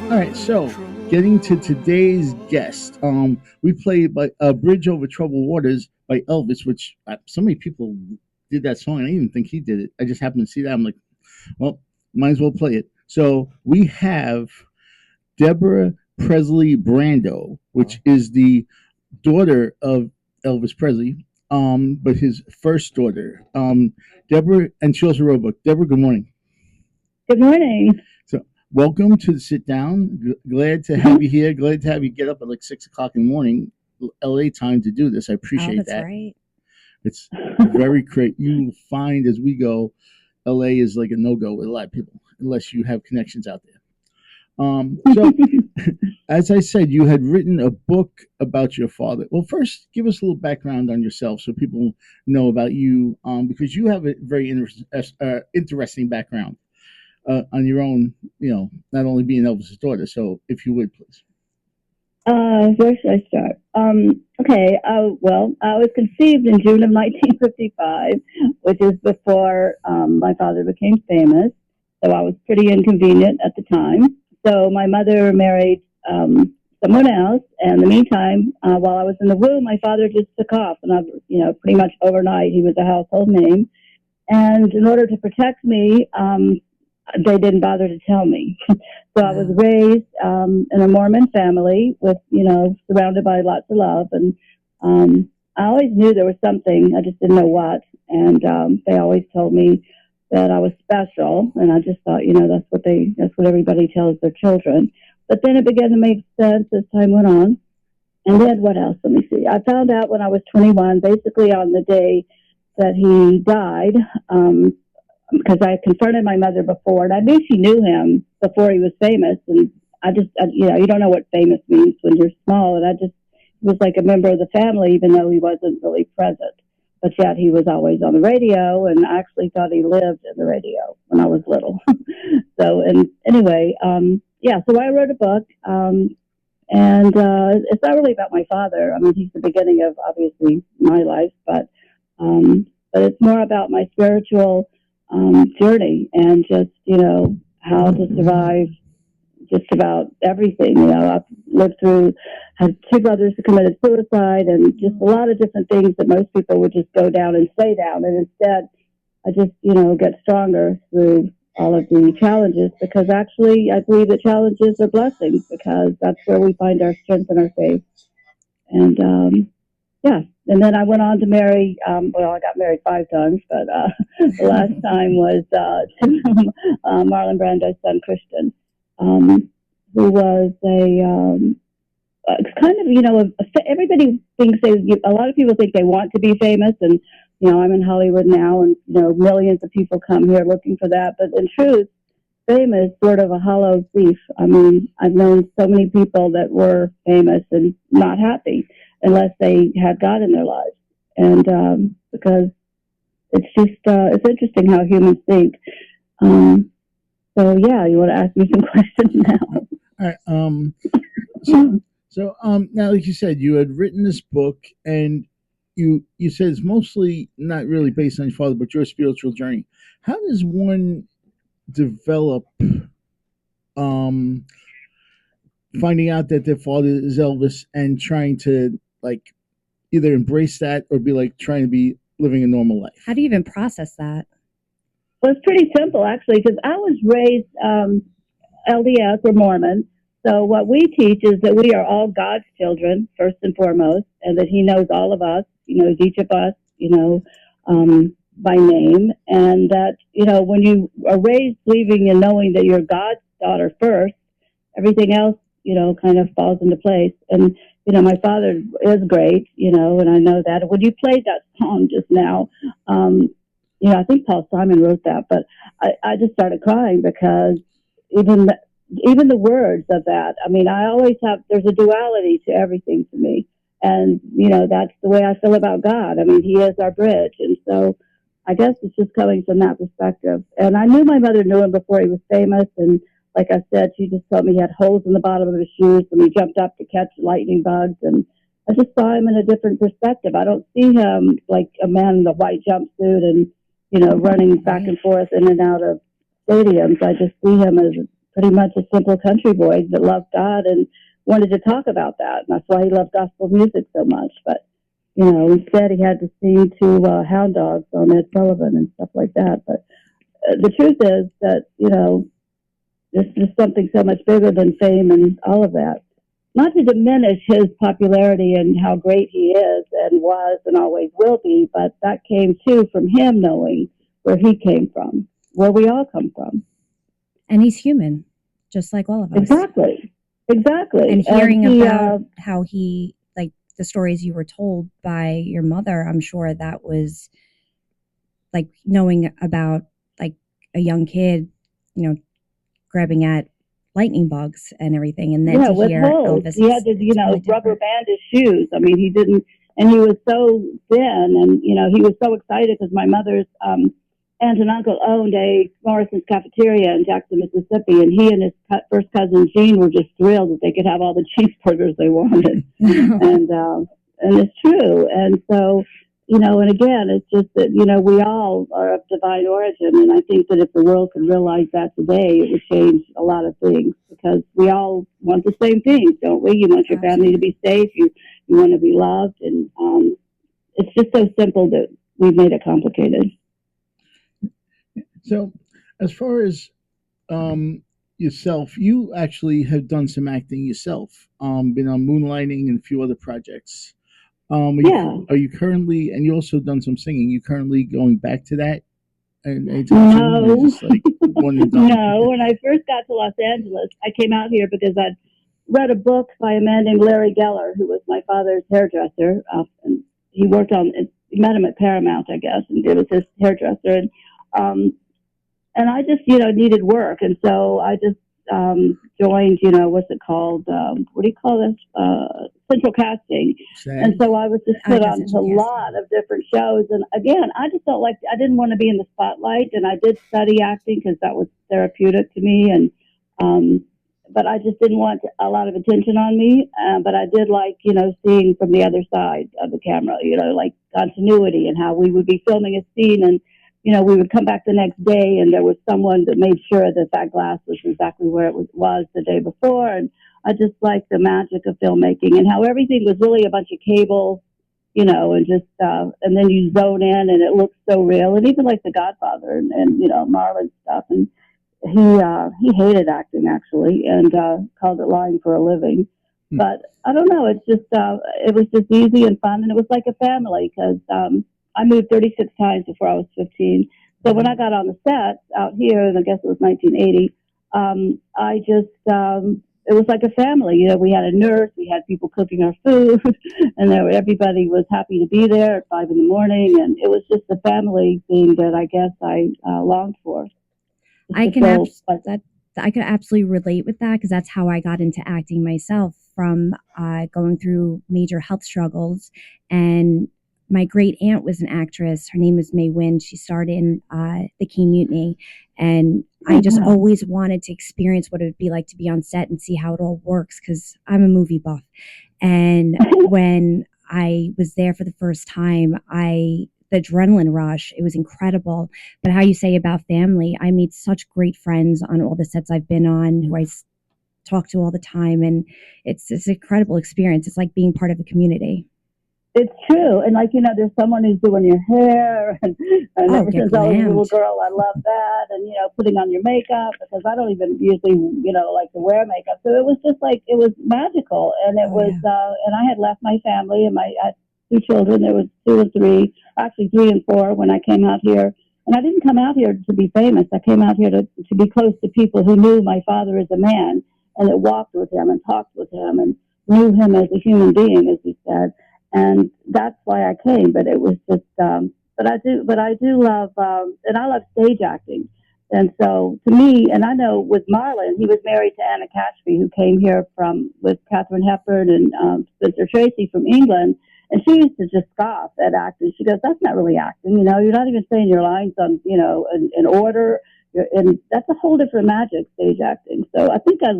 All right, so getting to today's guest, we played by "Bridge Over Troubled Waters" by Elvis, which so many people did that song. I didn't even think he did it. I just happened to see that. I'm like, well, might as well play it. So we have Deborah Presley Brando, which is the daughter of Elvis Presley, but his first daughter, Deborah, and she also wrote a book. Deborah, good morning. Good morning. So, welcome to the sit down. Glad to have you here. Glad to have you get up at like 6 o'clock in the morning, LA time, to do this. I Oh, appreciate that's that. right. It's very great. You will find as we go, LA is like a no go with a lot of people unless you have connections out there. So, as I said, you had written a book about your father. Well, first, give us a little background on yourself so people know about you, because you have a very interesting background on your own, not only being Elvis's daughter. So, if you would, please. Where should I start? Okay. Well, I was conceived in June of 1955, which is before my father became famous. So I was pretty inconvenient at the time. So my mother married someone else. And in the meantime, while I was in the womb, my father just took off, and pretty much overnight, he was a household name. And in order to protect me, they didn't bother to tell me. So I was Wow. raised in a Mormon family with, surrounded by lots of love. And I always knew there was something. I just didn't know what. And they always told me that I was special. And I just thought, that's what everybody tells their children. But then it began to make sense as time went on. And then what else? Let me see. I found out when I was 21, basically on the day that he died, because I confronted my mother before, and I knew she knew him before he was famous. And you don't know what famous means when you're small. And I just was like a member of the family, even though he wasn't really present. But yet he was always on the radio, and I actually thought he lived in the radio when I was little. So, and anyway, so I wrote a book, and it's not really about my father. I mean, he's the beginning of, obviously, my life, but it's more about my spiritual journey, and just how to survive just about everything. I've lived through, had two brothers who committed suicide, and just a lot of different things that most people would just go down and stay down. And instead, I just get stronger through all of the challenges, because actually I believe that challenges are blessings, because that's where we find our strength and our faith. And yeah. And then I went on to marry, I got married 5 times, but the last time was Marlon Brando's son, Christian, who was it's kind of, everybody thinks a lot of people think they want to be famous. And, I'm in Hollywood now, and, millions of people come here looking for that. But in truth, fame is sort of a hollow thief. I mean, I've known so many people that were famous and not happy unless they had God in their lives. And because it's just, it's interesting how humans think. So, yeah, you want to ask me some questions now? All right. Now, like you said, you had written this book, and you said it's mostly not really based on your father, but your spiritual journey. How does one develop um, finding out that their father is Elvis and trying to like either embrace that or be like trying to be living a normal life? How do you even process that? Well, it's pretty simple, actually, because I was raised LDS or Mormon. So what we teach is that we are all God's children, first and foremost, and that He knows all of us, knows each of us, by name. And that, when you are raised believing and knowing that you're God's daughter first, everything else, kind of falls into place. And, my father is great, and I know that. When you played that song just now, I think Paul Simon wrote that, but I just started crying, because even the words of that, I mean, I always there's a duality to everything to me. And, that's the way I feel about God. I mean, He is our bridge. And so I guess it's just coming from that perspective. And I knew my mother knew him before he was famous. And like I said, she just told me he had holes in the bottom of his shoes when he jumped up to catch lightning bugs. And I just saw him in a different perspective. I don't see him like a man in a white jumpsuit and, running back and forth in and out of stadiums. I just see him as pretty much a simple country boy that loved God and wanted to talk about that. And that's why he loved gospel music so much. But, instead he had to sing to hound dogs on Ed Sullivan and stuff like that. But the truth is that, this is something so much bigger than fame and all of that. Not to diminish his popularity and how great he is and was and always will be, but that came too from him knowing where he came from, where we all come from. And he's human, just like all of us. Exactly. And hearing about how he, like the stories you were told by your mother, I'm sure that was like knowing about like a young kid, grabbing at lightning bugs and everything, and then to hear Elvis, he had to, really rubber band his shoes. I mean, he didn't, and he was so thin, and he was so excited because my mother's aunt and uncle owned a Morrison's cafeteria in Jackson, Mississippi, and he and his first cousin Gene were just thrilled that they could have all the cheeseburgers they wanted, and it's true, and so. And again, it's just that, we all are of divine origin. And I think that if the world could realize that today, it would change a lot of things because we all want the same things, don't we? You want your family to be safe. You want to be loved. And it's just so simple that we've made it complicated. So as far as yourself, you actually have done some acting yourself, been on Moonlighting and a few other projects. Are you currently, and you also done some singing, you currently going back to that? No. Just like no, when I first got to Los Angeles, I came out here because I'd read a book by a man named Larry Geller, who was my father's hairdresser. And he worked he met him at Paramount, I guess, and it was his hairdresser. And I just, needed work. And so I just joined, what's it called? What do you call this? Central Casting. And so I was just put on a lot of different shows. And again, I just felt like I didn't want to be in the spotlight. And I did study acting because that was therapeutic to me. And, but I just didn't want a lot of attention on me. But I did like, seeing from the other side of the camera, like continuity and how we would be filming a scene and, we would come back the next day and there was someone that made sure that that glass was exactly where it was the day before. And I just liked the magic of filmmaking and how everything was really a bunch of cables, and just, and then you zone in and it looks so real. And even like The Godfather and Marlon stuff. And he hated acting actually and called it lying for a living. But I don't know. It's just, it was just easy and fun. And it was like a family because, I moved 36 times before I was 15. So when I got on the set out here, and I guess it was 1980, I just, it was like a family. We had a nurse, we had people cooking our food, and everybody was happy to be there at 5 a.m. And it was just a family thing that I guess I longed for. I can absolutely relate with that because that's how I got into acting myself from going through major health struggles. And my great aunt was an actress. Her name was Mae Wynn. She starred in The King Mutiny. And I just always wanted to experience what it would be like to be on set and see how it all works because I'm a movie buff. And when I was there for the first time, the adrenaline rush, it was incredible. But how you say about family, I made such great friends on all the sets I've been on who I talk to all the time. And it's an incredible experience. It's like being part of a community. It's true. And there's someone who's doing your hair and ever since I was a little girl, I love that. And, putting on your makeup because I don't even usually, like to wear makeup. So it was just like, it was magical. And it was, and I had left my family and I had 2 children. There was 2 and 3, actually 3 and 4 when I came out here. And I didn't come out here to be famous. I came out here to be close to people who knew my father as a man and that walked with him and talked with him and knew him as a human being, as he said. And that's why I came, but it was just, but I do love, and I love stage acting. And so to me, and I know with Marlon, he was married to Anna Catchby, who came here with Katharine Hepburn and Spencer Tracy from England. And she used to just scoff at acting. She goes, that's not really acting. You're not even saying your lines on, in order. And that's a whole different magic, stage acting. So I think I,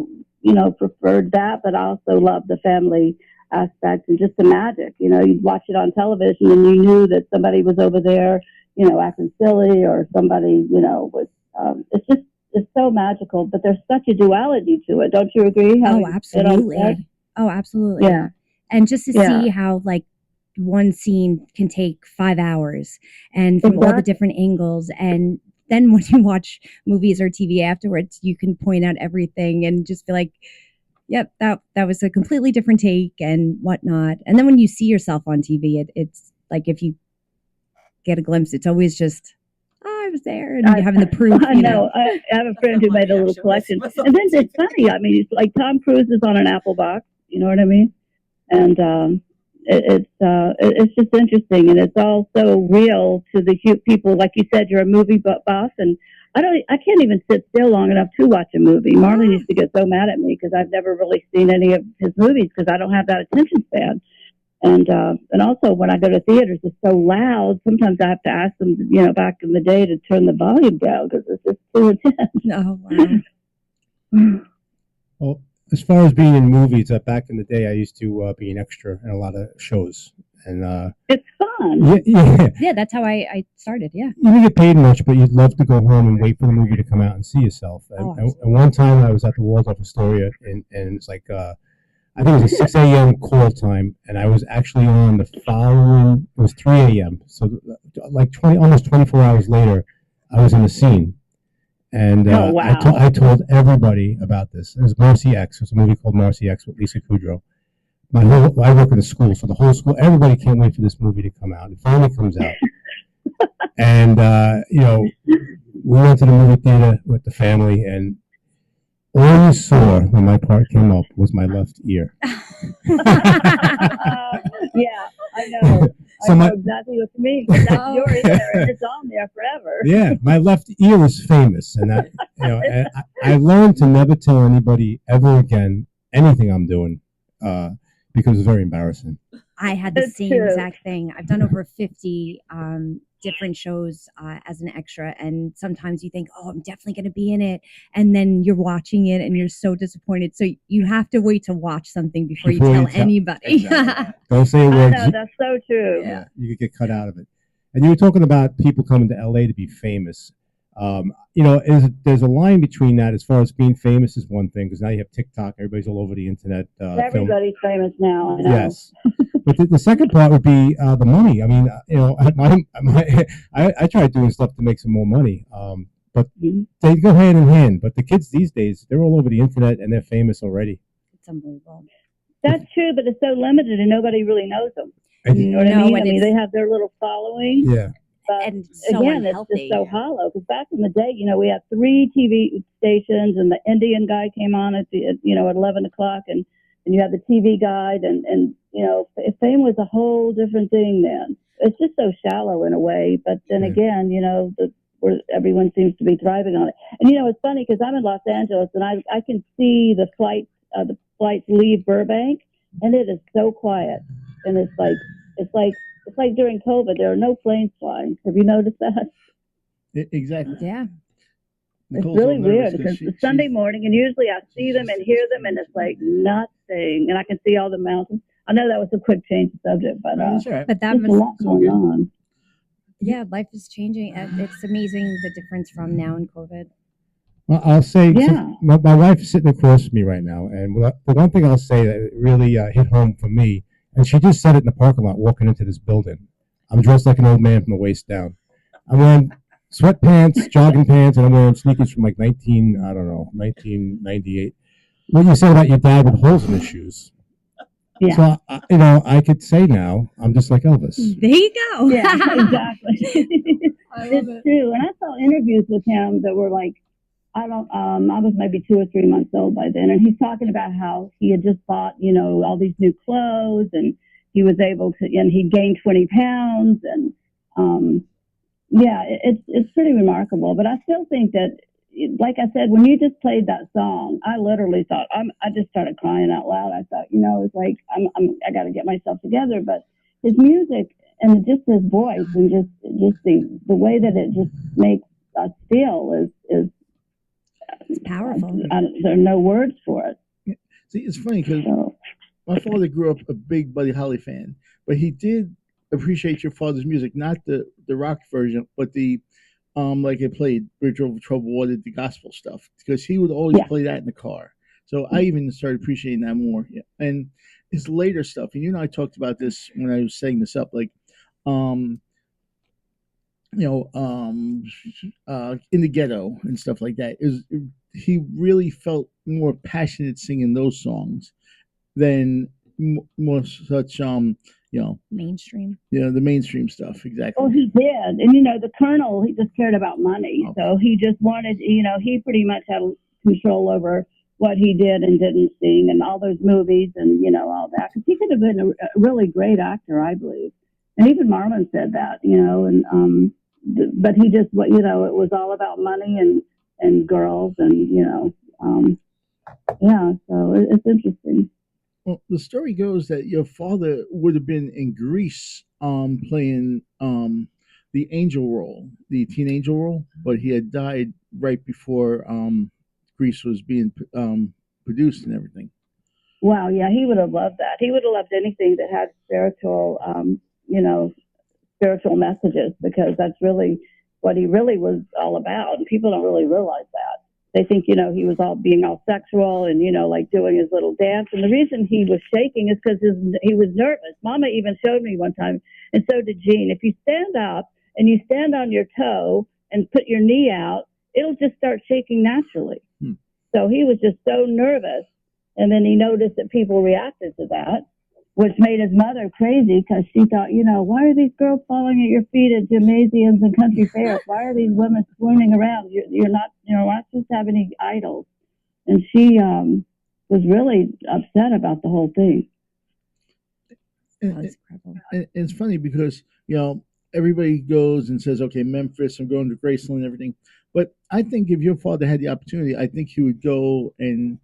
preferred that, but I also love the family aspect and just the magic. You'd watch it on television and you knew that somebody was over there, acting silly or somebody, was, it's so magical, but there's such a duality to it. Don't you agree? Oh, absolutely. Oh, absolutely. Yeah. And just to Yeah. see how like one scene can take 5 hours and from all the different angles, and then when you watch movies or TV afterwards, you can point out everything and just be like, yep, that was a completely different take and whatnot. And then when you see yourself on TV, it's like if you get a glimpse, it's always just, oh, I was there, and having the proof. I know. I have a friend who made a little collection, and then it's funny. I mean, it's like Tom Cruise is on an Apple box. You know what I mean? And it's just interesting, and it's all so real to the people. Like you said, you're a movie buff, and I can't even sit still long enough to watch a movie. Marlon used to get so mad at me because I've never really seen any of his movies because I don't have that attention span. And also when I go to theaters, it's so loud. Sometimes I have to ask them, back in the day to turn the volume down because it's just too intense. Oh, wow. Well, as far as being in movies, back in the day, I used to be an extra in a lot of shows, and it's fun. Yeah, that's how I started. Yeah, you didn't get paid much, but you'd love to go home and wait for the movie to come out and see yourself. And one time, I was at the Waldorf Astoria, and it's like I think it was a 6 a.m. call time, and I was actually on the following. It was 3 a.m. So like almost 24 hours later, I was in the scene. And wow. I told everybody about this. It was Marcy X. It was a movie called Marcy X with Lisa Kudrow. I work in a school, so the whole school, everybody can't wait for this movie to come out. It finally comes out. And, we went to the movie theater with the family, and all you saw when my part came up was my left ear. Yeah, I know. So I know exactly what you mean. That's your ear, and it's on there forever. Yeah, my left ear is famous, and that and I learned to never tell anybody ever again anything I'm doing because it's very embarrassing. I had the same exact thing. I've done over 50 different shows as an extra, and sometimes you think, oh, I'm definitely going to be in it, and then you're watching it and you're so disappointed. So you have to wait to watch something before you tell anybody. Exactly. Don't say a word. I know, that's so true. Yeah, you could get cut out of it. And you were talking about people coming to LA to be famous. There's a line between that. As far as being famous is one thing, because now you have TikTok, everybody's all over the internet. Everybody's famous now. I know. Yes, but the second part would be the money. I mean, I tried doing stuff to make some more money, but they go hand in hand. But the kids these days, they're all over the internet and they're famous already. It's unbelievable. That's true, but it's so limited and nobody really knows them. You know what I mean? I mean, they have their little following. Yeah. But and so again, unhealthy. It's just so hollow. Because back in the day, we had 3 TV stations, and the Indian guy came on at 11 o'clock, and you had the TV guide, and fame was a whole different thing then. It's just so shallow in a way, but then again, where everyone seems to be thriving on it. And it's funny because I'm in Los Angeles, and I can see the flights leave Burbank, and it is so quiet, and it's like during COVID, there are no planes flying. Have you noticed that? Exactly. Yeah. It's really weird because it's Sunday morning, and usually I see them and hear them, and it's like nothing. And I can see all the mountains. I know that was a quick change of subject, but but that there's a lot going on. Yeah, life is changing. It's amazing the difference from now and COVID. Well, I'll say, my wife is sitting across from me right now, and the one thing I'll say that really hit home for me, and she just said it in the parking lot walking into this building. I'm dressed like an old man from the waist down. I'm wearing sweatpants, jogging pants, and I'm wearing sneakers from like 1998. What you said about your dad with holes in his shoes. Yeah. So, I could say now, I'm just like Elvis. There you go. Yeah, exactly. It's true. And I saw interviews with him that were like, I was maybe 2 or 3 months old by then, and he's talking about how he had just bought, all these new clothes, and he was able to, and he gained 20 pounds, and it's pretty remarkable. But I still think that, like I said, when you just played that song, I literally thought I just started crying out loud. I thought, it's like I got to get myself together. But his music and just his voice and just the way that it just makes us feel is it's powerful. There are no words for it. See, it's funny because my father grew up a big Buddy Holly fan, but he did appreciate your father's music, not the rock version, but the like I played Bridge Over Troubled Water, the gospel stuff, because he would always play that in the car. So I even started appreciating that more. Yeah. And his later stuff, and you and I talked about this when I was setting this up, like, um, you know, in the ghetto and stuff like that. He really felt more passionate singing those songs than more such, you know, Mainstream. the mainstream stuff. Exactly. Well, he did. And, the Colonel, he just cared about money. Oh. So he just wanted, he pretty much had control over what he did and didn't sing and all those movies and, all that. Because he could have been a really great actor, I believe. And even Marlon said that, but he just, it was all about money and girls and, so it's interesting. Well, the story goes that your father would have been in Greece playing the angel role, the teen angel role, but he had died right before Greece was being produced and everything. Wow, yeah, he would have loved that. He would have loved anything that had spiritual messages, because that's really what he really was all about. And people don't really realize that. They think, he was being all sexual and, like doing his little dance. And the reason he was shaking is because he was nervous. Mama even showed me one time, and so did Jean. If you stand up and you stand on your toe and put your knee out, it'll just start shaking naturally. So he was just so nervous. And then he noticed that people reacted to that, which made his mother crazy, because she thought, why are these girls falling at your feet at gymnasiums and country fairs? Why are these women swooning around? You're not, not supposed to have any idols. And she was really upset about the whole thing. And it's funny because, everybody goes and says, okay, Memphis, I'm going to Graceland and everything. But I think if your father had the opportunity, I think he would go and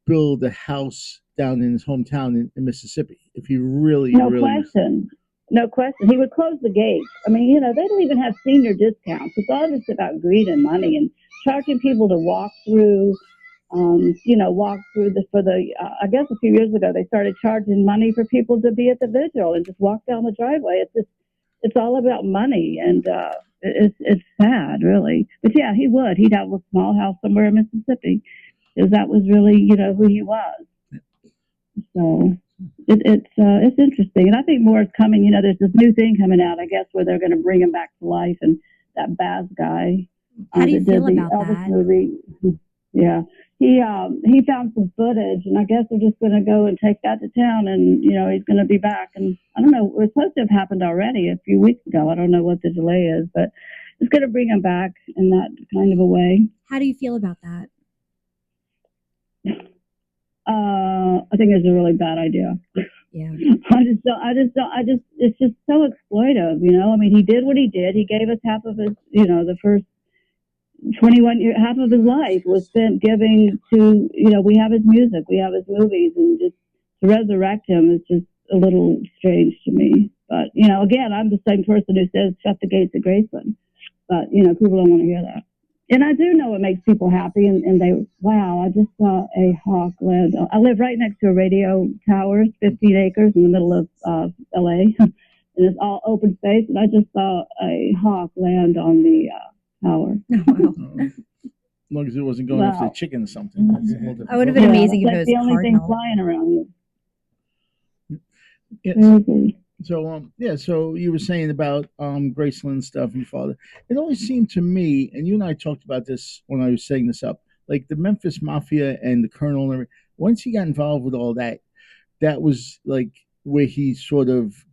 build a house down in his hometown in Mississippi if he really No question. He would close the gates. I mean, they don't even have senior discounts. It's all just about greed and money and charging people to walk through. I guess a few years ago they started charging money for people to be at the vigil and just walk down the driveway. It's all about money, and it's sad, really. But yeah, he would. He'd have a small house somewhere in Mississippi, because that was really, who he was. So it's interesting, and I think more is coming. There's this new thing coming out, I guess, where they're going to bring him back to life, and that Baz guy. How do you feel about Elvis that? Movie. Yeah, he found some footage, and I guess they're just going to go and take that to town, and he's going to be back. And I don't know, it was supposed to have happened already a few weeks ago. I don't know what the delay is, but it's going to bring him back in that kind of a way. How do you feel about that? I think it's a really bad idea. Yeah. It's just so exploitive, I mean, he did what he did. He gave us half of his, the first 21 years, half of his life was spent giving to, we have his music, we have his movies, and just to resurrect him is just a little strange to me. But, again, I'm the same person who says, shut the gates at Graceland. But, people don't want to hear that. And I do know it makes people happy, and I just saw a hawk land. I live right next to a radio tower, 15 acres in the middle of LA, and it's all open space, and I just saw a hawk land on the tower. As long as it wasn't going after a chicken or something. That would have been amazing if it was the only thing cardinal. flying around you. Yeah. So so you were saying about Graceland stuff and your father. It always seemed to me, and you and I talked about this when I was setting this up, like the Memphis Mafia and the Colonel and everything. Once he got involved with all that, that was like where he sort of,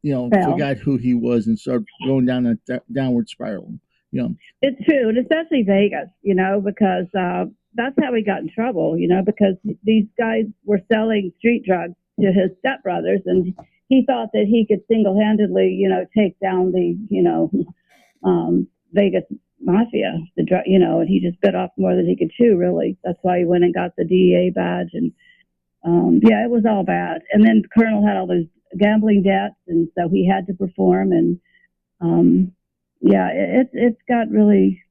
forgot who he was and started going down a downward spiral. It's true, and especially Vegas, because that's how he got in trouble, because these guys were selling street drugs to his stepbrothers, and he thought that he could single-handedly, take down the, Vegas mafia, and he just bit off more than he could chew, really. That's why he went and got the DEA badge, and it was all bad. And then Colonel had all those gambling debts, and so he had to perform, and it's got really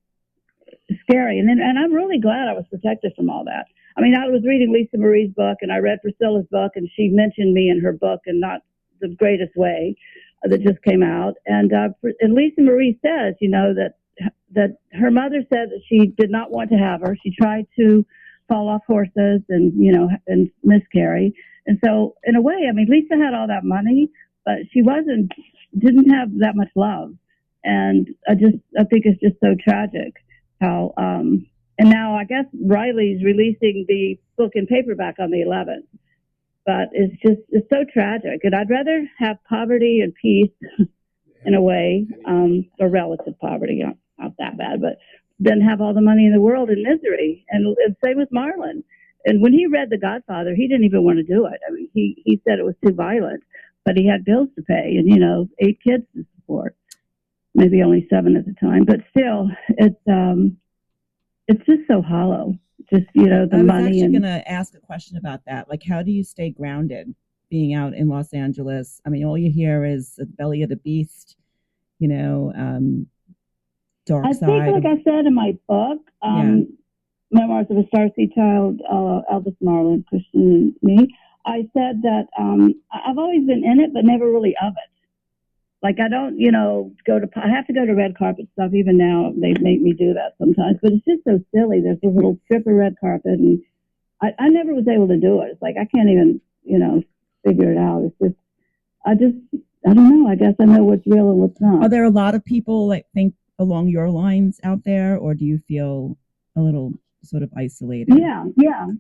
scary. And I'm really glad I was protected from all that. I mean, I was reading Lisa Marie's book, and I read Priscilla's book, and she mentioned me in her book, and not the greatest way, that just came out. And Lisa Marie says, that that her mother said that she did not want to have her. She tried to fall off horses and, and miscarry. And so in a way, I mean, Lisa had all that money, but she didn't have that much love. And I think it's just so tragic how, and now I guess Riley's releasing the book in paperback on the 11th, but it's so tragic. And I'd rather have poverty and peace in a way, or relative poverty, not that bad, but than have all the money in the world in misery. And same with Marlon. And when he read The Godfather, he didn't even want to do it. I mean, he said it was too violent, but he had bills to pay and, 8 kids to support. Maybe only 7 at the time, but still, it's just so hollow. Just, the money. I was actually going to ask a question about that. Like, how do you stay grounded being out in Los Angeles? I mean, all you hear is the belly of the beast, dark I side. think, like I said in my book, Memoirs of a Starchild, Elvis Marlon, Christian and me, I said that I've always been in it, but never really of it. Like, I don't, I have to go to red carpet stuff. Even now, they make me do that sometimes. But it's just so silly. There's this little strip of red carpet, and I never was able to do it. It's like I can't even, figure it out. It's just, I don't know. I guess I know what's real and what's not. Are there a lot of people like think along your lines out there, or do you feel a little sort of isolated? Yeah,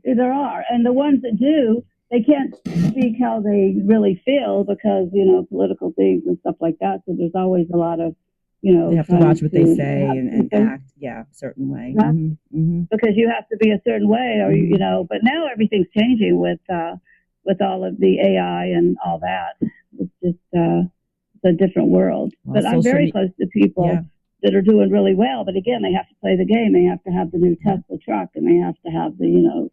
there are. And the ones that do, they can't speak how they really feel because, political things and stuff like that. So there's always a lot of, they have to watch what they say and act, a certain way. Right? Mm-hmm. Because you have to be a certain way, or but now everything's changing with all of the AI and all that. It's just it's a different world. Well, but I'm very close to people that are doing really well. But again, they have to play the game. They have to have the new Tesla truck, and they have to have the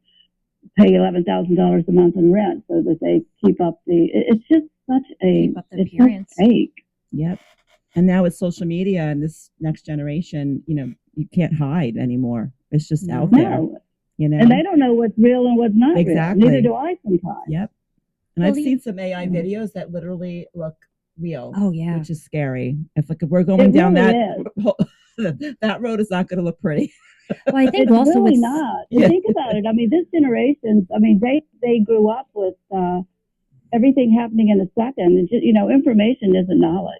pay $11,000 a month in rent so that they keep up the. It's just such a appearance. Fake. Yep. And now with social media and this next generation, you can't hide anymore. It's just out there. And they don't know what's real and what's not exactly. real. Neither do I sometimes. Yep. And I've seen some AI videos that literally look real. Oh yeah, which is scary. If we're going down that road is not going to look pretty. Well, I think it's also really not. Yeah. Think about it. I mean, this generation. I mean, they grew up with everything happening in a second. And just, information isn't knowledge.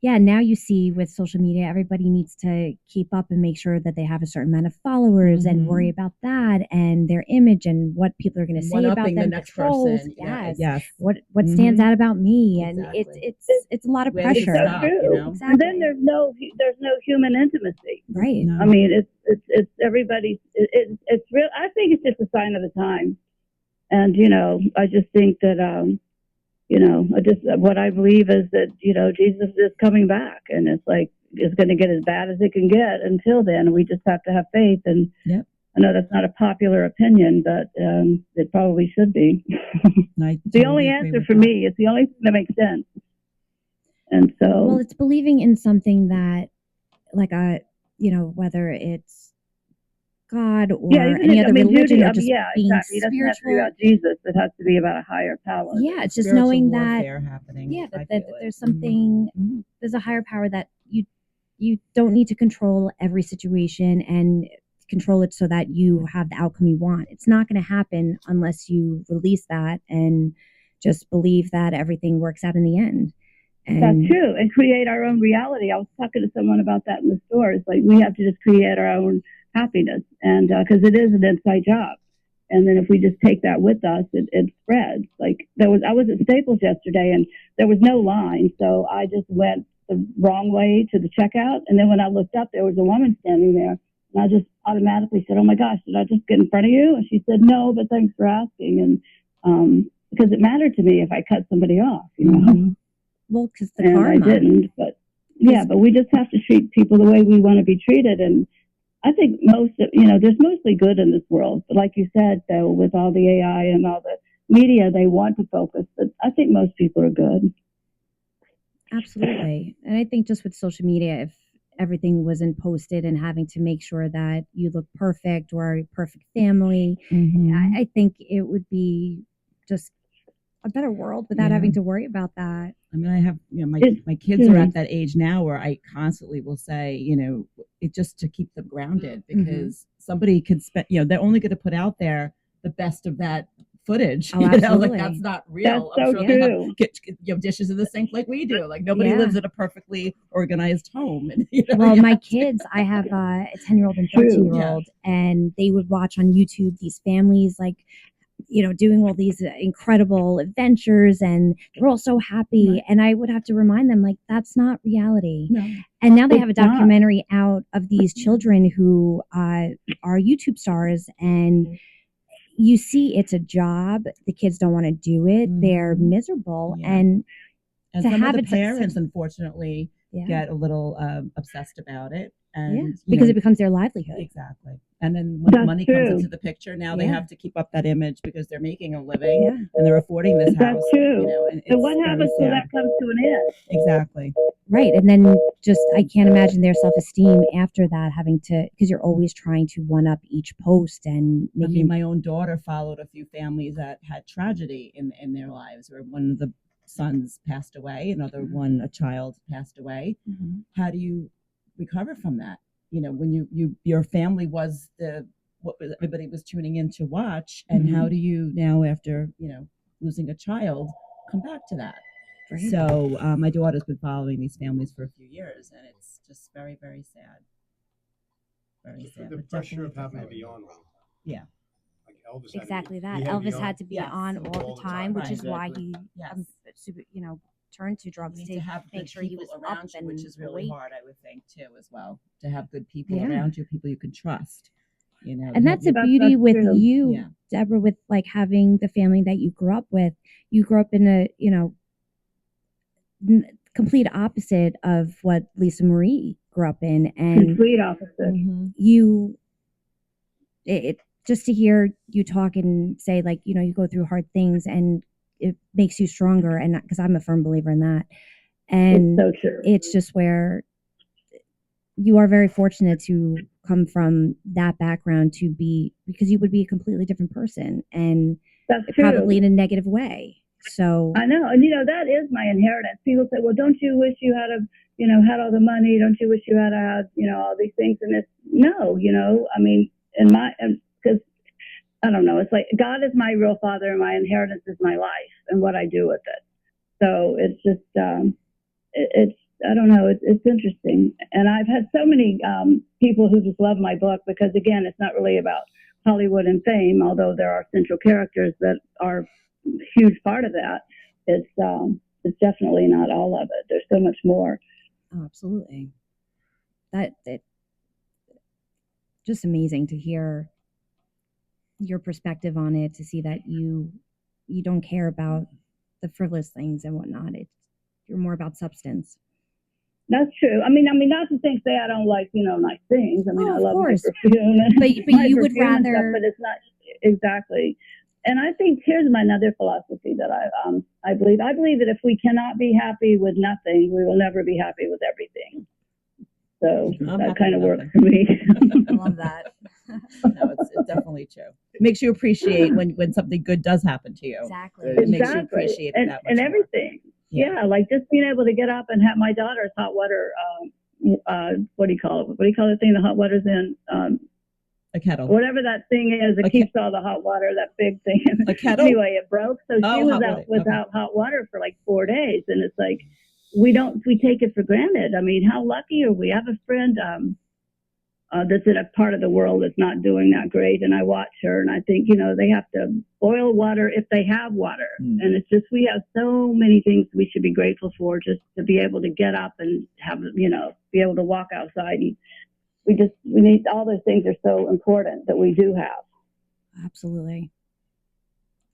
Yeah, now you see with social media, everybody needs to keep up and make sure that they have a certain amount of followers and worry about that and their image and what people are going to say about them. The next person. Yes. What stands out about me, and it's a lot of pressure. It's so true. Exactly. And then there's no human intimacy. Right. No. I mean, it's everybody's. It's real. I think it's just a sign of the time, and I just think that. What I believe is that, Jesus is coming back, and it's going to get as bad as it can get until then. We just have to have faith. And I know that's not a popular opinion, but it probably should be. The only answer for me is the only thing that makes sense. And so. Well, it's believing in something that, whether it's God or any other religion, or just being exactly. spiritual. It doesn't have to be about Jesus. It has to be about a higher power. Yeah, it's just knowing that happening. Yeah, that there's something, there's a higher power that you don't need to control every situation and control it so that you have the outcome you want. It's not going to happen unless you release that and just believe that everything works out in the end. And that's true, and create our own reality. I was talking to someone about that in the store. It's like we have to just create our own happiness, and because it is an inside job, and then if we just take that with us, it spreads. Like I was at Staples yesterday, and there was no line, so I just went the wrong way to the checkout, and then when I looked up, there was a woman standing there, and I just automatically said, "Oh my gosh, did I just get in front of you?" And she said, "No, but thanks for asking," and because it mattered to me if I cut somebody off, Well, because the and karma. I didn't, but but we just have to treat people the way we want to be treated, and I think there's mostly good in this world. But like you said, though, with all the AI and all the media, they want to focus. But I think most people are good. Absolutely. And I think just with social media, if everything wasn't posted and having to make sure that you look perfect or a perfect family, I think it would be just a better world without having to worry about that. I mean, I have, my It's kids are true. at that age now where I constantly will say, it just to keep them grounded, because somebody could spend, they're only going to put out there the best of that footage. Oh, Like absolutely. that's not That's real. I'm so sure they have true. dishes in the sink like we do. Like nobody Yeah. lives in a perfectly organized home. And, Well, you my have to- kids, I have a 10-year-old and True. 13-year-old, and they would watch on YouTube these families like, doing all these incredible adventures, and they're all so happy. Right. And I would have to remind them, like, that's not reality. No. And now they have a It's not. documentary out of these children who are YouTube stars, and you see it's a job. The kids don't want to do it. They're Mhm. miserable. Yeah. And And to some have of the it success- parents, unfortunately, yeah, get a little obsessed about it. And because it becomes their livelihood. exactly. And then when That's money comes true. into the picture, now they Yeah. have to keep up that image because they're making a living Yeah. and they're affording this That's house. true. And So what it's very happens till sad. that comes to an end? Exactly. Right. And then just, I can't imagine their self-esteem after that, having to, because you're always trying to one up each post and I making. mean, my own daughter followed a few families that had tragedy in their lives, where one of the sons passed away, a child passed away. Mhm. How do you recover from that? When your family was everybody was tuning in to watch, and how do you now, after losing a child, come back to that? Right. So my daughter's been following these families for a few years, and it's just very, very sad. Very sad. The but pressure of definitely having to be on. Yeah. Like Elvis. Exactly that. He Elvis on. had to be Yes. on all the time, which Right. is why Exactly. he, Yes. super, turned to You drugs need to to have make good sure he people was up around you, and which is really awake. hard, I would think, too, as well. To have good people Yeah. around you, people you can trust. And that's the That's beauty with true. you, Yeah. Deborah, with like having the family that you grew up with. You grew up in a, complete opposite of what Lisa Marie grew up in. And Complete opposite. Mm-hmm. it just to hear you talk and say, like, you go through hard things and it makes you stronger. And because I'm a firm believer in that. And It's so true. it's just where you are very fortunate to come from that background to be, because you would be a completely different person, and That's true. probably in a negative way. So I know, and that is my inheritance. People say, "Well, don't you wish you had had all the money? Don't you wish you had all these things?" And it's no, I mean, because I don't know. It's like God is my real father, and my inheritance is my life and what I do with it. So it's just, it's I don't know. It's interesting, and I've had so many people who just love my book because, again, it's not really about Hollywood and fame, although there are central characters that are a huge part of that. It's definitely not all of it. There's so much more. oh, absolutely, that just amazing to hear your perspective on it, to see that you don't care about the frivolous things and whatnot. You're more about substance. That's true. I mean, not to think say I don't like, nice things. I mean, Oh, I of love course. my perfume. But my you would perfume and stuff, rather. but it's not exactly. And I think here's another philosophy that I believe. I believe that if we cannot be happy with nothing, we will never be happy with everything. So I'm that happy kind of with works for me. I love that. No, it's definitely true. It makes you appreciate when something good does happen to you. Exactly. It makes you Exactly. appreciate it that much and more. everything. Yeah. Yeah, like just being able to get up and have my daughter's hot water. What do you call it? What do you call the thing the hot water's in? A kettle. Whatever that thing is that keeps all the hot water, that big thing. A kettle? Anyway, it broke. So she was out without hot water for like 4 days. And it's like, we take it for granted. I mean, how lucky are we? I have a friend that's in a part of the world that's not doing that great. And I watch her and I think, they have to boil water if they have water. And it's just, we have so many things we should be grateful for, just to be able to get up and have, be able to walk outside. And we need all those things are so important that we do have. Absolutely.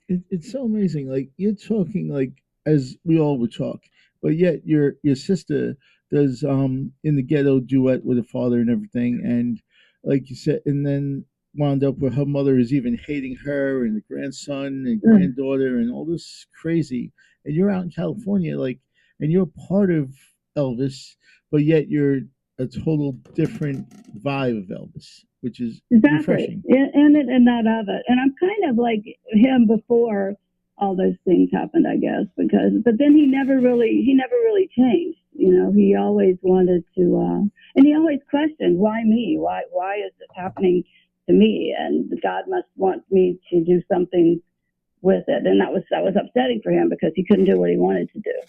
It's so amazing. Like you're talking like as we all would talk, but yet your sister does in the ghetto duet with her father and everything, and like you said, and then wound up where her mother is even hating her and the grandson and granddaughter and all this crazy, and you're out in California, like, and you're part of Elvis, but yet you're a total different vibe of Elvis, which is Exactly. refreshing. And that of it. And I'm kind of like him before. all those things happened, I guess, but then he never really changed. He always wanted to, and he always questioned, why me? Why is this happening to me? And God must want me to do something with it. And that was upsetting for him because he couldn't do what he wanted to do.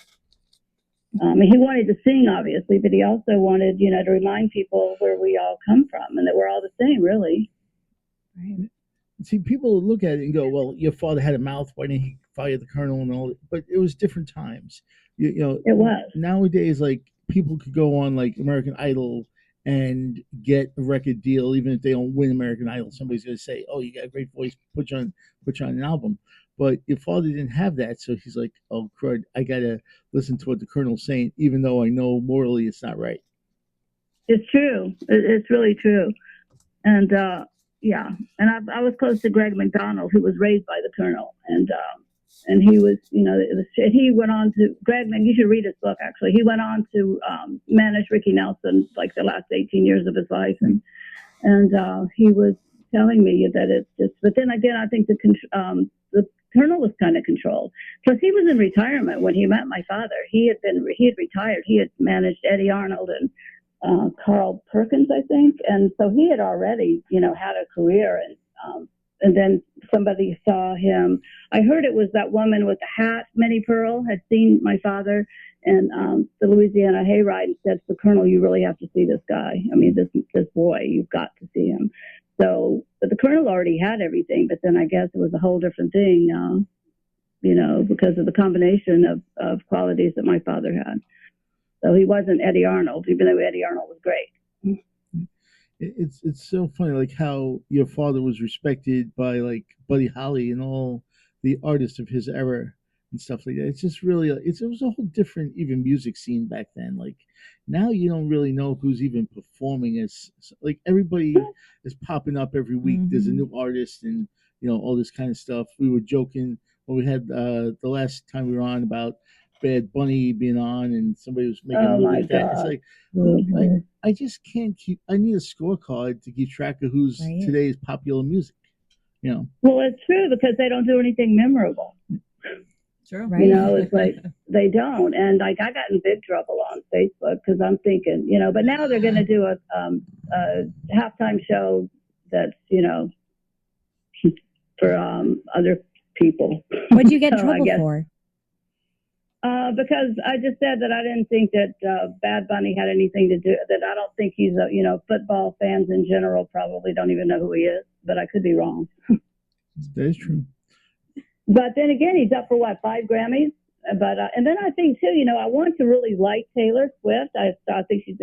He wanted to sing, obviously, but he also wanted, to remind people where we all come from and that we're all the same, really. Right. See, people look at it and go, "Well, your father had a mouth. Why didn't he fire the colonel and all?" But it was different times. It was. Nowadays, like people could go on like American Idol and get a record deal, even if they don't win American Idol. Somebody's going to say, "Oh, you got a great voice. Put you on an album." But your father didn't have that, so he's like, "Oh, crud! I gotta listen to what the colonel's saying, even though I know morally it's not right." It's true. It's really true. And yeah, and I was close to Greg McDonald, who was raised by the colonel, and he was, he went on to you should read his book. Actually, he went on to manage Ricky Nelson like the last 18 years of his life, and he was telling me that it's just. But then again, I think the colonel was kind of controlled. Plus, he was in retirement when he met my father. He had retired. He had managed Eddie Arnold and Carl Perkins, I think, and so he had already, had a career, and then somebody saw him. I heard it was that woman with the hat, Minnie Pearl, had seen my father and the Louisiana hayride and said, "The Colonel, you really have to see this guy. I mean, this boy, you've got to see him." So, but the Colonel already had everything, but then I guess it was a whole different thing, because of the combination of qualities that my father had. So he wasn't Eddie Arnold, even though Eddie Arnold was great. It's so funny, like how your father was respected by like Buddy Holly and all the artists of his era and stuff like that. It's just really, it was a whole different even music scene back then. Like now, you don't really know who's even performing. As like everybody is popping up every week. There's a new artist and all this kind of stuff. We were joking when we had the last time we were on about Bad Bunny being on, and somebody was making a movie with that. It's like, I just can't keep. I need a scorecard to keep track of who's today's popular music. Well, it's true because they don't do anything memorable. True. Right. It's like they don't, and like I got in big trouble on Facebook because I'm thinking, but now they're going to do a halftime show that's for other people. What'd you get in trouble for? Because I just said that I didn't think that Bad Bunny had anything to do. That I don't think he's football fans in general probably don't even know who he is, but I could be wrong. That is true. But then again, he's up for 5 Grammys. But and then I think too, I want to really like Taylor Swift. I think she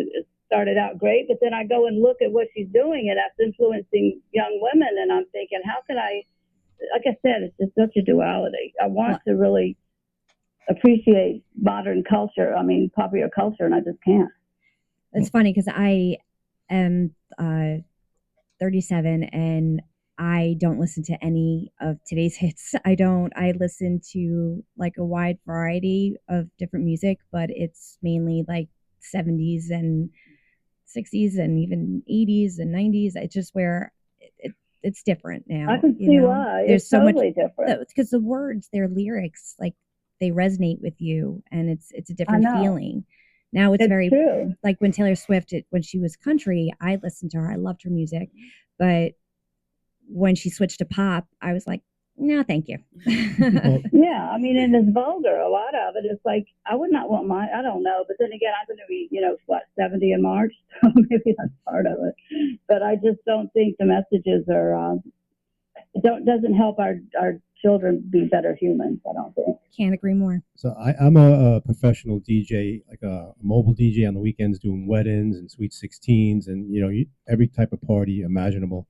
started out great, but then I go and look at what she's doing, and that's influencing young women, and I'm thinking, how can I? Like I said, it's just such a duality. I want to really appreciate modern culture. I mean, popular culture, and I just can't. It's funny because I am 37 and I don't listen to any of today's hits. I listen to like a wide variety of different music, but it's mainly like 70s and 60s and even 80s and 90s. It's just where it's different now. I can see why. There's it's so totally much different because the words, their lyrics, like they resonate with you, and it's a different feeling. Now it's very true. Like when Taylor Swift, when she was country, I listened to her. I loved her music, but when she switched to pop, I was like, no, thank you. Yeah, I mean, and it's vulgar. A lot of it is like, I would not want I don't know. But then again, I'm going to be, 70 in March, so maybe that's part of it. But I just don't think the messages are doesn't help our children be better humans. I don't think. Can't agree more. So I'm a professional DJ, like a mobile DJ on the weekends, doing weddings and sweet 16s and every type of party imaginable.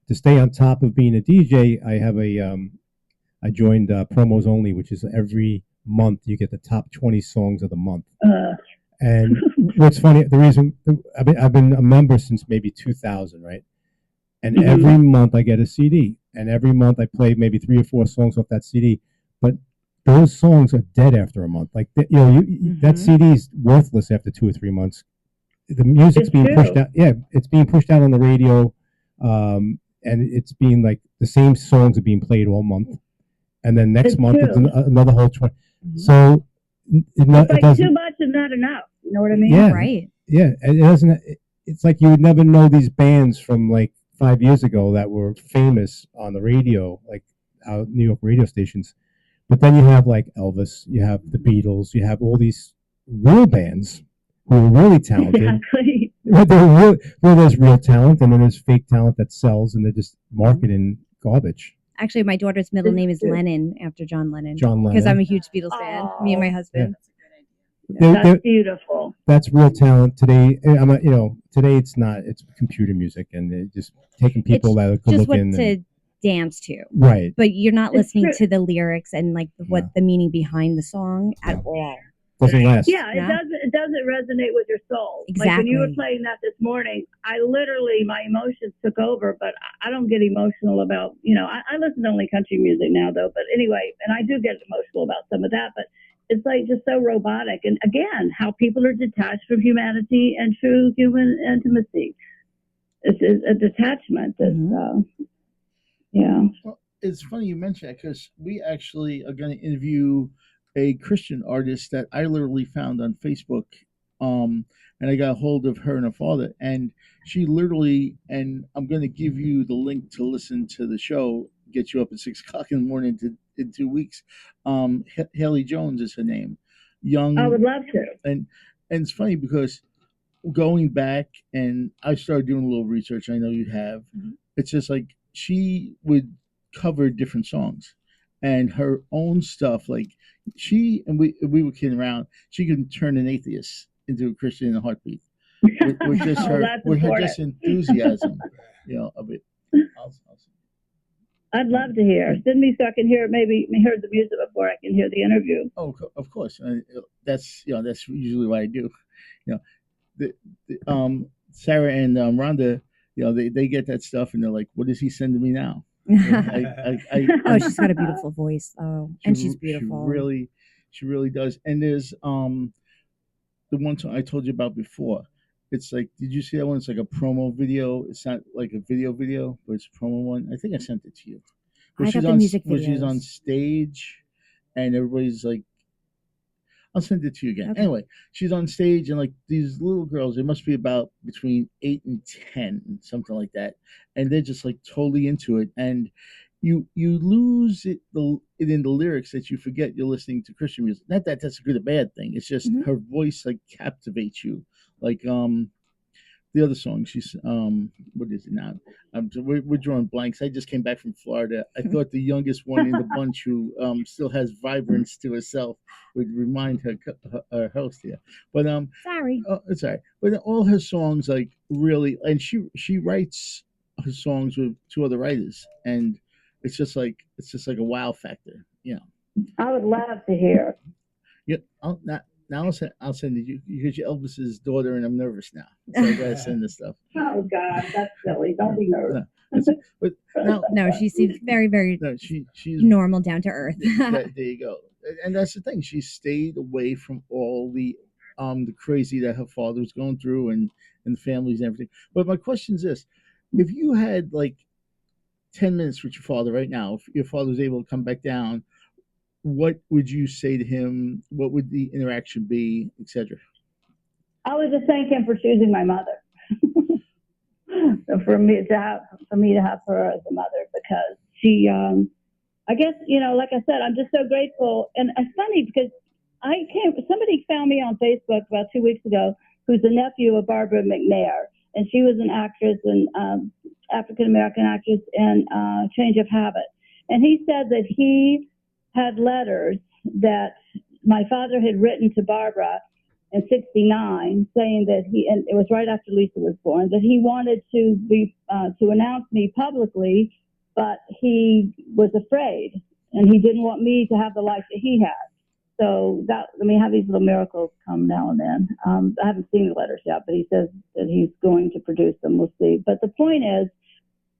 To stay on top of being a DJ, I have I joined Promos Only, which is every month you get the top 20 songs of the month. And what's funny, the reason I've been a member since maybe 2000, right? And every month I get a CD, and every month I play maybe 3 or 4 songs off that CD. But those songs are dead after a month. Like that CD is worthless after 2 or 3 months. The music's being pushed out. Yeah, it's being pushed out on the radio. And it's being like the same songs are being played all month, and then next It's month it's true. another whole 20. Mhm. So It's it like doesn't. too much and not enough. You know what I mean? Yeah, Right. yeah. It doesn't. It's like you would never know these bands from like 5 years ago that were famous on the radio, like New York radio stations. But then you have like Elvis, you have the Beatles, you have all these real bands who are really talented. Exactly. Well, there's real talent, and then there's fake talent that sells, and they're just marketing garbage. Actually, my daughter's middle name is It's- Lennon, after John Lennon. John Because I'm Lennon. a huge Beatles fan. Me and my Oh. husband. That's beautiful. That's real talent today. Today it's not. It's computer music, and it just taking people that are good Just what looking. to dance to. Right. But you're not It's listening true. to the lyrics and like what No. the meaning behind the song at No. all. Doesn't last. Yeah, Yeah. It doesn't resonate with your soul. Like when you were Exactly. playing that this morning, I literally my emotions took over, but I don't get emotional about I listen to only country music now though, but anyway, and I do get emotional about some of that, but it's like just so robotic. And again, how people are detached from humanity and true human intimacy. It's a detachment. Yeah. Well, it's funny you mention that because we actually are going to interview a Christian artist that I literally found on Facebook. And I got a hold of her and her father, and she literally, and I'm going to give you the link to listen to the show, get you up at 6 o'clock in the morning in 2 weeks. Haley Jones is her name. Young, I would love to. and it's funny because going back and I started doing a little research. I know you have. It's just like she would cover different songs and her own stuff. Like she and we were kidding around. She could turn an atheist into a Christian in a heartbeat with just Oh, her that's with her important. just enthusiasm, of it. I'd love to hear. Send me so I can hear hear the music before I can hear the interview. Oh, of course. And that's that's usually what I do. You know, Sarah and Rhonda, they get that stuff and they're like, "What is he sending me now?" Oh, she's got a beautiful voice. Oh, and she's beautiful. She really does. And there's the one song I told you about before. It's like, did you see that one? It's like a promo video. It's not like a video, but it's a promo one. I think I sent it to you. I got the music Where she's on videos. stage, and everybody's like, I'll send it to you again. Okay. Anyway, she's on stage and like these little girls, they must be about between 8 and 10, something like that, and they're just like totally into it. And you lose it in the lyrics that you forget you're listening to Christian music. Not that that's a good or bad thing. It's just Mhm. her voice like captivates you. Like the other song, she's what is it now? We're drawing blanks. I just came back from Florida. I thought the youngest one in the bunch who still has vibrance to herself would remind her host here. But Sorry. oh, it's all right. But all her songs like really, and she writes her songs with two other writers, and it's just like a wow factor. I would love to hear. Yeah. Now I'll send it you because you're Elvis's daughter, and I'm nervous now. So I gotta send this stuff. Oh God, that's silly. Don't be nervous. But now, No, she seems very, very no, she's normal, down to earth. there you go. And that's the thing. She stayed away from all the crazy that her father was going through and the families and everything. But my question is this: if you had like 10 minutes with your father right now, if your father was able to come back down, what would you say to him? What would the interaction be, etc.? I would just thank him for choosing my mother. for me to have her as a mother, because she, I guess, like I said, I'm just so grateful. And it's funny because somebody found me on Facebook about 2 weeks ago who's the nephew of Barbara McNair, and she was an actress and African American actress in Change of Habit. And he said that he had letters that my father had written to Barbara in '69, saying that and it was right after Lisa was born, that he wanted to announce me publicly, but he was afraid, and he didn't want me to have the life that he had. So have these little miracles come now and then. I haven't seen the letters yet, but he says that he's going to produce them. We'll see. But the point is,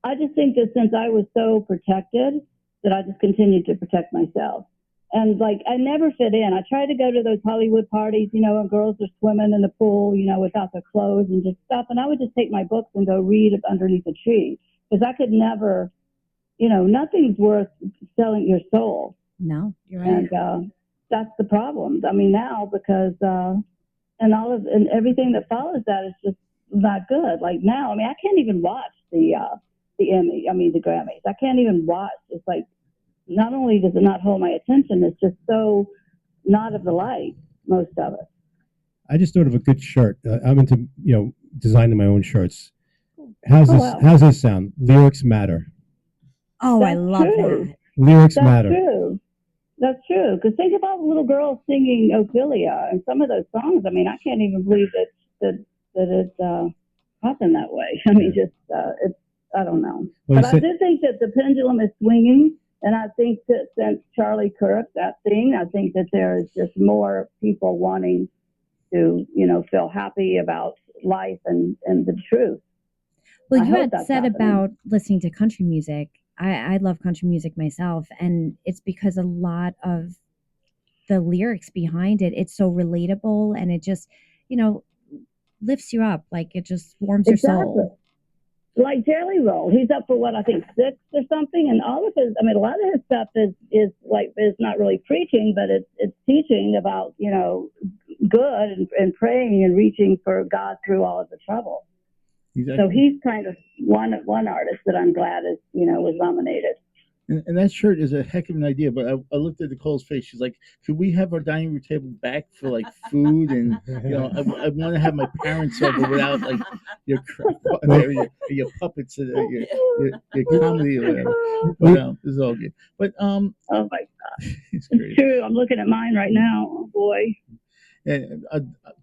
I just think that since I was so protected, that I just continued to protect myself. And like, I never fit in. I tried to go to those Hollywood parties, and girls are swimming in the pool, without their clothes and just stuff. And I would just take my books and go read underneath a tree, because I could never, nothing's worth selling your soul. No, you're right. And that's the problem. I mean, now because and everything that follows that is just not good. Like now, I mean, I can't even watch the Grammys. I can't even watch. It's like not only does it not hold my attention, it's just so not of the light. Most of it. I just thought of a good shirt. I'm into designing my own shirts. How's this? Wow. How's this sound? Lyrics matter. Oh, I That's love true. that. Lyrics That's matter. true. That's true. Because think about the little girls singing Ophelia and some of those songs. I mean, I can't even believe that it happened that way. I mean, it's I don't know. Well, But I do think that the pendulum is swinging, and I think that since Charlie Kirk, that thing, I think that there is just more people wanting to, feel happy about life and the truth. Well, I you hope had that's said happening. about listening to country music. I love country music myself, and it's because a lot of the lyrics behind it, it's so relatable, and it just, lifts you up. Like it just warms your soul. Like Jelly Roll, he's up for what I think 6 or something, and all of his. I mean, a lot of his stuff is not really preaching, but it's teaching about good and praying and reaching for God through all of the trouble. Exactly. So he's kind of one artist that I'm glad is was nominated. And that shirt is a heck of an idea. But I looked at Nicole's face. She's like, "Could we have our dining room table back for like food and I want to have my parents over without like your puppets, your comedy or whatever." But this is all good. But Oh my God, it's it's great. true. I'm looking at mine right now. Oh boy. And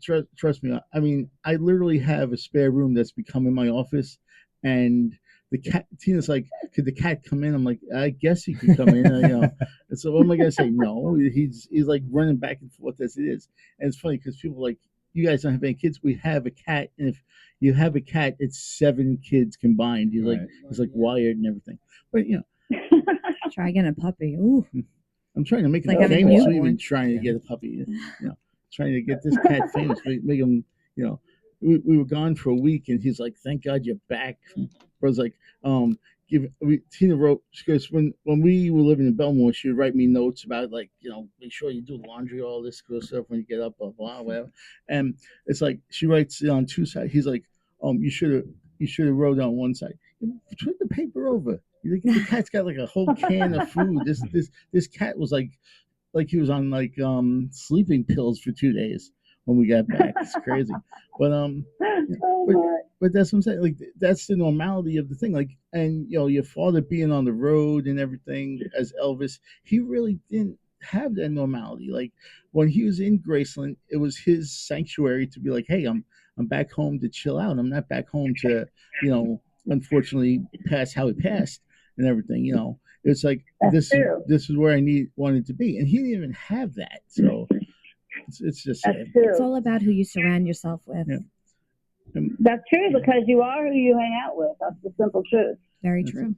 trust me, I mean, I literally have a spare room that's becoming my office, and the cat. Tina's like, "Could the cat come in?" I'm like, "I guess he could come in." And so what am I gonna say? No, he's like running back and forth as it is. And it's funny because people are like, "You guys don't have any kids. We have a cat, and if you have a cat, it's 7 kids combined." He's like wired and everything. But Try getting a puppy. Ooh. I'm trying to make him Like having famous. So newborns. even trying to get a puppy, trying to get this cat famous, make him, we were gone for a week, and he's like, "Thank God you're back." I was like, Tina wrote, she goes, when we were living in Belmore, she would write me notes about like, make sure you do laundry, all this good stuff when you get up, blah blah, whatever. And it's like she writes it on 2 sides. He's like, you should have wrote on 1 side. Turn the paper over. The cat's got like a whole can of food. This cat was like he was on like sleeping pills for 2 days when we got back. It's crazy. But but that's what I'm saying. Like that's the normality of the thing. Like, and your father being on the road and everything as Elvis, he really didn't have that normality. Like when he was in Graceland, it was his sanctuary to be like, "Hey, I'm back home to chill out. I'm not back home to, unfortunately pass how he passed and everything." It's like this is where I wanted to be, and he didn't even have that. So it's just sad. It's all about who you surround yourself with. Yeah. That's true because you are who you hang out with. That's the simple truth. Very true.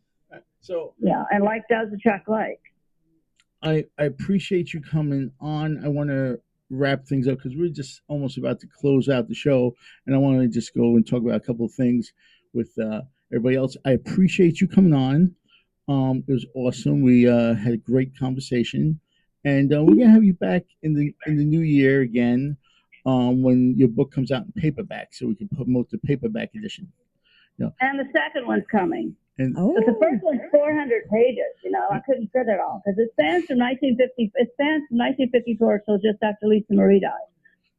So yeah, and like does attract like. I appreciate you coming on. I want to wrap things up because we're just almost about to close out the show, and I want to just go and talk about a couple of things with everybody else. I appreciate you coming on. It was awesome. We had a great conversation, and we're gonna have you back in the new year again when your book comes out in paperback, so we can promote the paperback edition. And the second one's coming. And but the first one's 400 pages. I couldn't fit it all because it spans from 1950. It spans from 1954 till just after Lisa Marie died,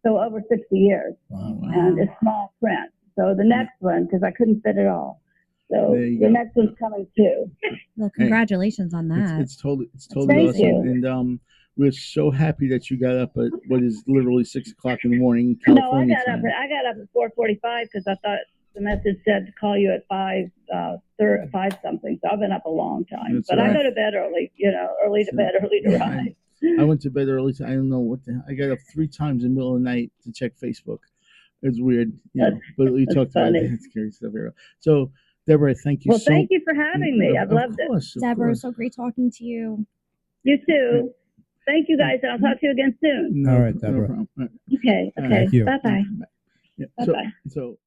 so over 60 years. Wow. And it's small print. So the next one, because I couldn't fit it all. So the next one's coming too. Well, congratulations on that. It's totally Thank awesome. you. And we're so happy that you got up at what is literally 6 o'clock in the morning, California time. I got up at 4:45 because I thought the message said to call you at 5 something. So I've been up a long time. That's but right. I go to bed early. Early to bed, early to rise. I went to bed early. I don't know what the hell. I got up 3 times in the middle of the night to check Facebook. It's weird, but we talked about it. It's scary stuff here. So, Deborah, thank you. Well, thank you for having me. I've loved it. Deborah, so great talking to you. You too. Thank you guys. I'll talk to you again soon. All right, Deborah. No problem. Okay. Thank you. Bye bye. Yeah, Bye bye. So